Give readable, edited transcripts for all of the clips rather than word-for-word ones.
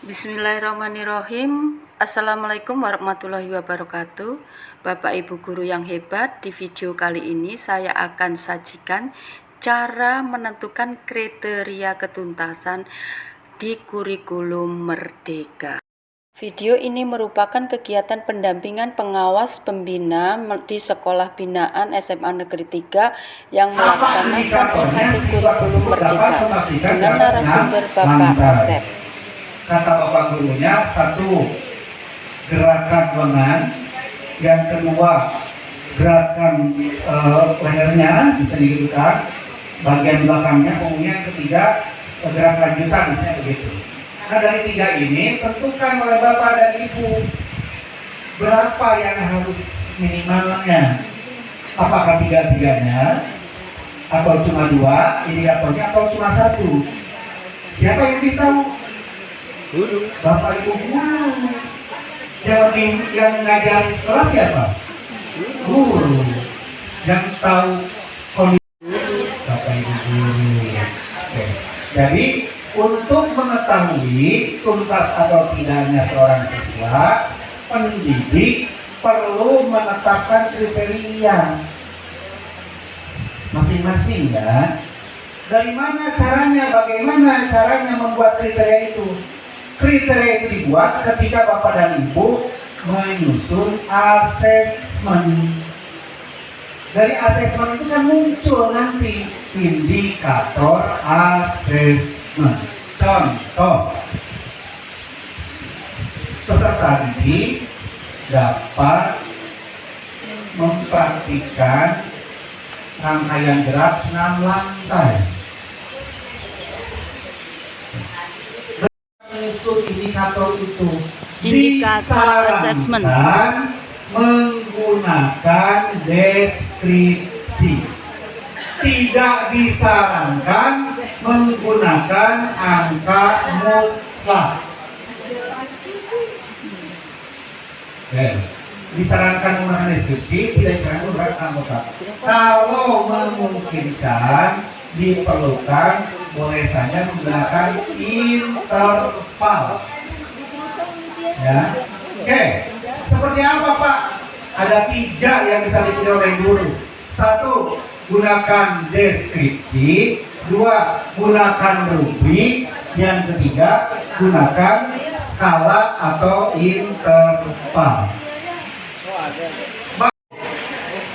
Bismillahirrahmanirrahim. Assalamualaikum warahmatullahi wabarakatuh. Bapak Ibu guru yang hebat, di video kali ini saya akan sajikan cara menentukan kriteria ketuntasan di kurikulum Merdeka. Video ini merupakan kegiatan pendampingan pengawas pembina di Sekolah Binaan SMA Negeri 3 yang melaksanakan IHT kurikulum Merdeka dengan narasumber Bapak Asep. Kata bapak gurunya, satu, gerakan lengan, yang kedua gerakan lehernya bisa digerakkan, bagian belakangnya, umumnya yang ketiga gerak lanjutan, misalnya begitu. Nah, dari tiga ini tentukan oleh bapak dan ibu berapa yang harus minimalnya, apakah tiga-tiganya atau cuma dua indikatornya atau cuma satu. Siapa yang lebih tahu? Guru. Bapak ibu guru. Yang ngajar sekolah siapa? Guru. Yang tahu kondisi bapak ibu guru. Oke. Jadi untuk mengetahui tuntas atau tidaknya seorang siswa, pendidik perlu menetapkan kriteria masing-masing ya. Dari mana caranya, bagaimana caranya membuat kriteria itu? Kriteria itu dibuat ketika Bapak dan Ibu menyusun asesmen. Dari asesmen itu kan muncul nanti indikator asesmen. Contoh, peserta didik dapat mempraktikkan rangkaian gerak senam lantai. Menyusun indikator itu Indikator assessment menggunakan deskripsi. Tidak disarankan menggunakan angka mutlak. Disarankan menggunakan deskripsi, tidak disarankan menggunakan angka mutlak. Kalau memungkinkan, diperlukan, boleh saja menggunakan interval. Ya, oke. Seperti apa Pak? Ada tiga yang bisa dipilih oleh guru. Satu, gunakan deskripsi. Dua, gunakan rubrik. Yang ketiga, gunakan skala atau interval.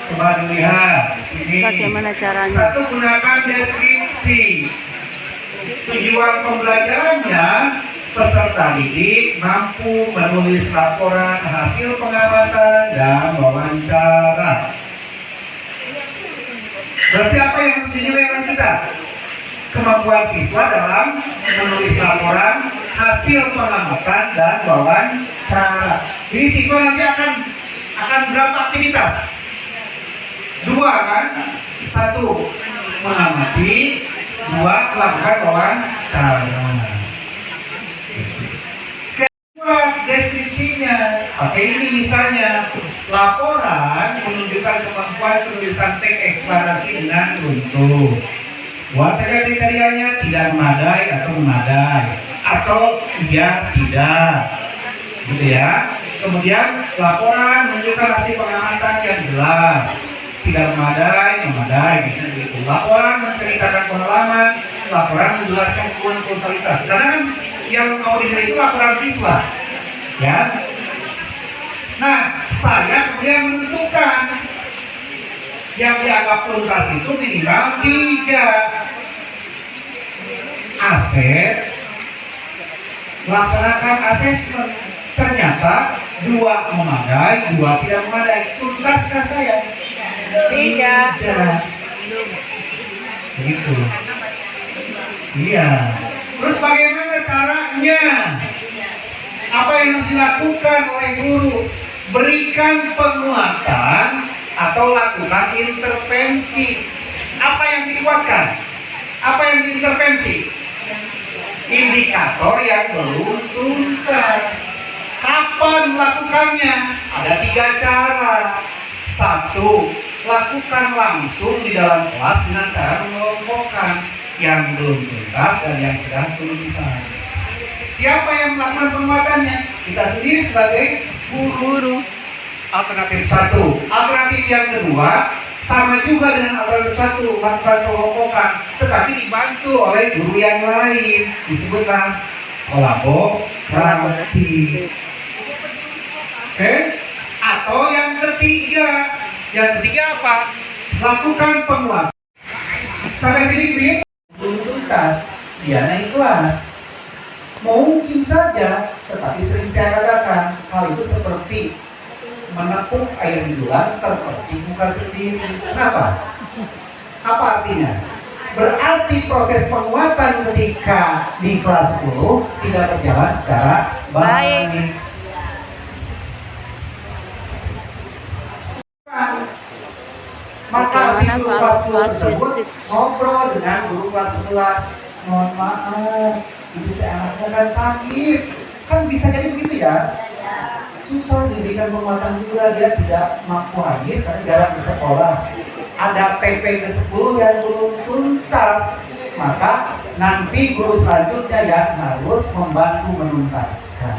Coba dilihat sini. Bagaimana caranya? Satu, gunakan deskripsi. Tujuan pembelajarannya, peserta didik mampu menulis laporan hasil pengamatan dan wawancara. Berarti apa yang harus dinilai oleh kita? Kemampuan siswa dalam menulis laporan hasil pengamatan dan wawancara. Jadi siswa nanti akan berapa aktivitas? Dua kan? Satu, mengamati. Dua, melakukan wawancara. Kedua, deskripsinya. Oke, ini misalnya laporan menunjukkan kemampuan penulisan teks eksplanasi dengan runtuh. Buat saja kriterianya tidak memadai atau memadai, atau iya tidak, gitu ya. Kemudian laporan menunjukkan hasil pengamatan yang jelas, tidak memadai, bisa begitu. Laporan menceritakan pengalaman, laporan menjelaskan hubungan kausalitas. Karena yang mau dinilai itu laporan siswa, ya. Nah, saya kemudian menentukan yang dianggap tuntas itu minimal 3. Asep melaksanakan asesmen, ternyata 2 memadai, 2 tidak memadai. Tuntaskah saya? Tidak. Begitu. Iya. Terus bagaimana caranya? Apa yang harus dilakukan oleh guru? Berikan penguatan atau lakukan intervensi. Apa yang dikuatkan? Apa yang diintervensi? Indikator yang belum tuntas. Kapan melakukannya? Ada 3 cara. Satu, lakukan langsung di dalam kelas dengan cara mengelompokkan yang belum tuntas dan yang sudah tuntas. Siapa yang melakukan penguatannya? Kita sendiri sebagai guru. Alternatif satu. Alternatif yang kedua, sama juga dengan alternatif satu, melakukan pengelompokan, tetapi dibantu oleh guru yang lain, disebutkan kolaborasi. Oke? Atau yang ketiga apa? Lakukan penguatan. Sampai sini clear? Belum tuntas, dia naik kelas. Mungkin saja, tetapi sering saya katakan, hal itu seperti menepuk air di gelang terpercik muka sendiri. Kenapa? Apa artinya? Berarti proses penguatan ketika di kelas 10 tidak berjalan secara baik. Maka si guru kelas 10 tersebut ngobrol dengan guru kelas 11. Mohon maaf, itu anaknya kan sakit. Kan bisa jadi begitu ya? Susah diberikan penguatan juga, dia tidak mampu hadir karena jarang di sekolah. Ada PP ke-10 yang belum tuntas, maka nanti guru selanjutnya yang harus membantu menuntaskan.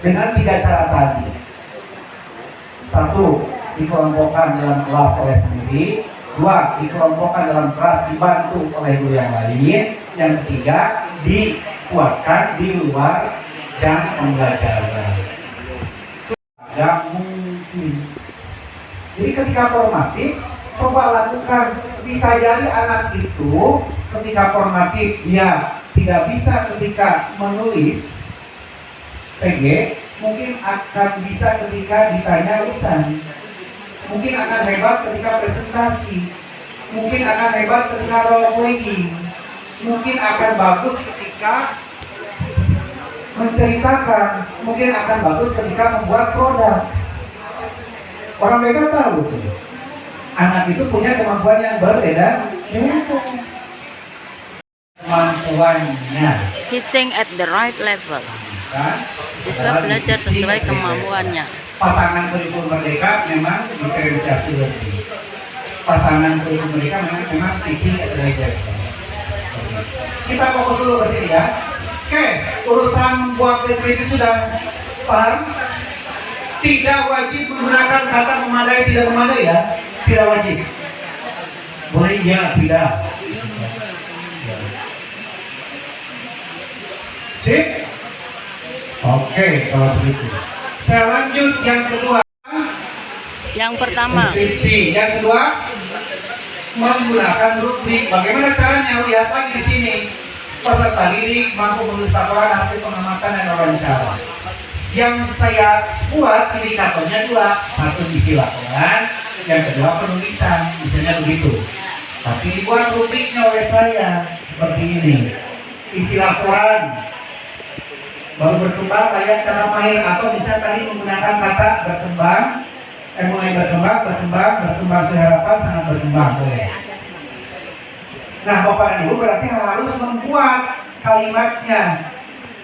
Dengan 3 cara tadi. 1. Dikelompokkan dalam kelas oleh sendiri. 2. Dikelompokkan dalam kelas dibantu oleh guru yang lain. Yang ketiga, dikuatkan di luar dan pembelajaran. Tidak mungkin. Jadi ketika formatif, coba lakukan. Bisa jadi anak itu ketika formatif dia tidak bisa ketika menulis PG, mungkin akan bisa ketika ditanya lisan. Mungkin akan hebat ketika presentasi. Mungkin akan hebat ketika role playing. Mungkin akan bagus ketika menceritakan, mungkin akan bagus ketika membuat produk. Orang mereka tahu tuh, anak itu punya kemampuan yang berbeda. Kemampuannya. Teaching at the right level. Siswa belajar sesuai kemampuannya. Pasangan kurikulum merdeka memang diferensiasi lebih. Pasangan kurikulum merdeka memang teaching at the right level. Kita fokus dulu ke sini ya. Oke, urusan membuat deskripsi sudah paham? Tidak wajib menggunakan kata memadai, tidak memadai ya? Tidak wajib. Boleh ya, tidak. Sip? Oke, kalau begitu. Saya lanjut yang kedua. Yang pertama. Deskripsi. Yang kedua, menggunakan rubrik. Bagaimana caranya? Lihat lagi di sini. Peserta didik mampu menulis laporan hasil pengamatan dan wawancara. Yang saya buat indikatornya 2. 1 isi laporan, yang kedua penulisan, misalnya begitu. Tapi dibuat rubriknya oleh saya seperti ini. Isi laporan, baru berkembang layak cara main, atau bisa tadi menggunakan kata berkembang, mulai berkembang seharapan sangat berkembang boleh. Nah, Bapak dan Ibu berarti harus membuat kalimatnya.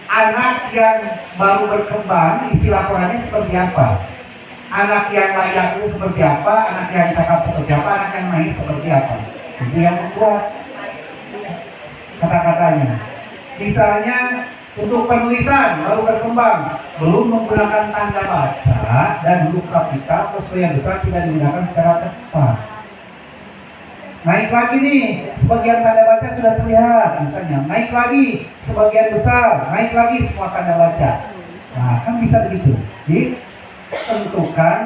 Anak yang baru berkembang, isi laporannya seperti apa? Anak yang layak itu seperti apa? Anak yang cakap seperti apa? Anak yang main seperti apa? Itu yang membuat kata-katanya. Misalnya untuk penulisan baru berkembang, belum menggunakan tanda baca dan huruf kapital atau yang besar tidak digunakan secara tepat. Naik lagi nih, sebagian tanda baca sudah terlihat, misalnya naik lagi sebagian besar, naik lagi semua tanda baca. Nah, kan bisa begitu. Jadi tentukan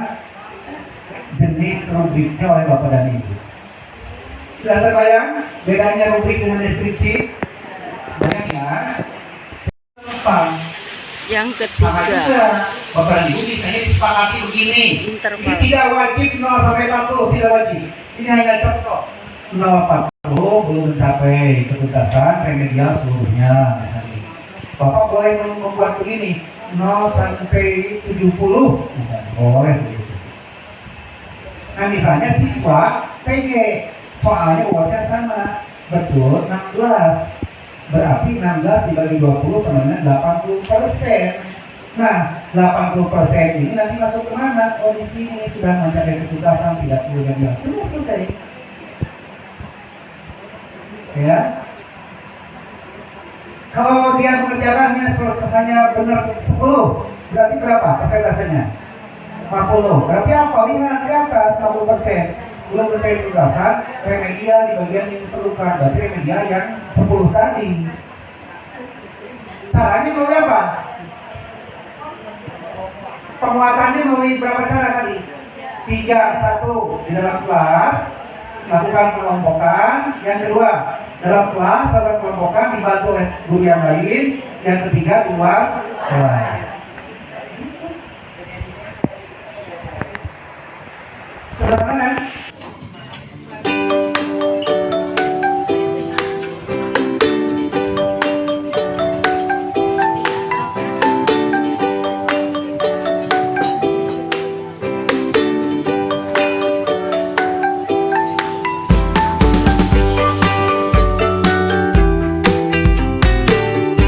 jenis rubriknya oleh Bapak dan Ibu. Sudah terbayang bedanya rubrik dengan deskripsi? Banyak ya. Yang Sama ketiga. juga, Bapak dan Ibu misalnya disepakati begini. Ini tidak wajib 0 sampai 40, tidak wajib. Ini hanya contoh. 0,40 belum mencapai ketuntasan remedial seluruhnya. Misalnya. Bapak boleh membuat begini 0 sampai 70 misalnya. Boleh begitu. Nah misalnya siswa PG soalnya buatnya sama. Betul 16. Berarti 16 dibagi 20 sama dengan 80%. Nah 80% ini nanti masuk kemana? Oh di sini sudah mencapai ketuntasan, tidak perlu remedial. Semua selesai. Ya, Kalau dia mengerjakannya selesainya benar 10, berarti berapa persentasenya? 40. Berarti apa? Lihat di atas 60%. 10% tugasan, remedial di bagian yang diperlukan. Berarti remedial yang 10 tadi. Caranya melalui apa? Penguatannya melalui berapa cara tadi? 3, 1 di dalam kelas, lakukan kelompokan. Yang kedua, dalam kelas lakukan kelompokan dibantu oleh guru yang lain. Yang ketiga, keluar kelas. Sederhana kan?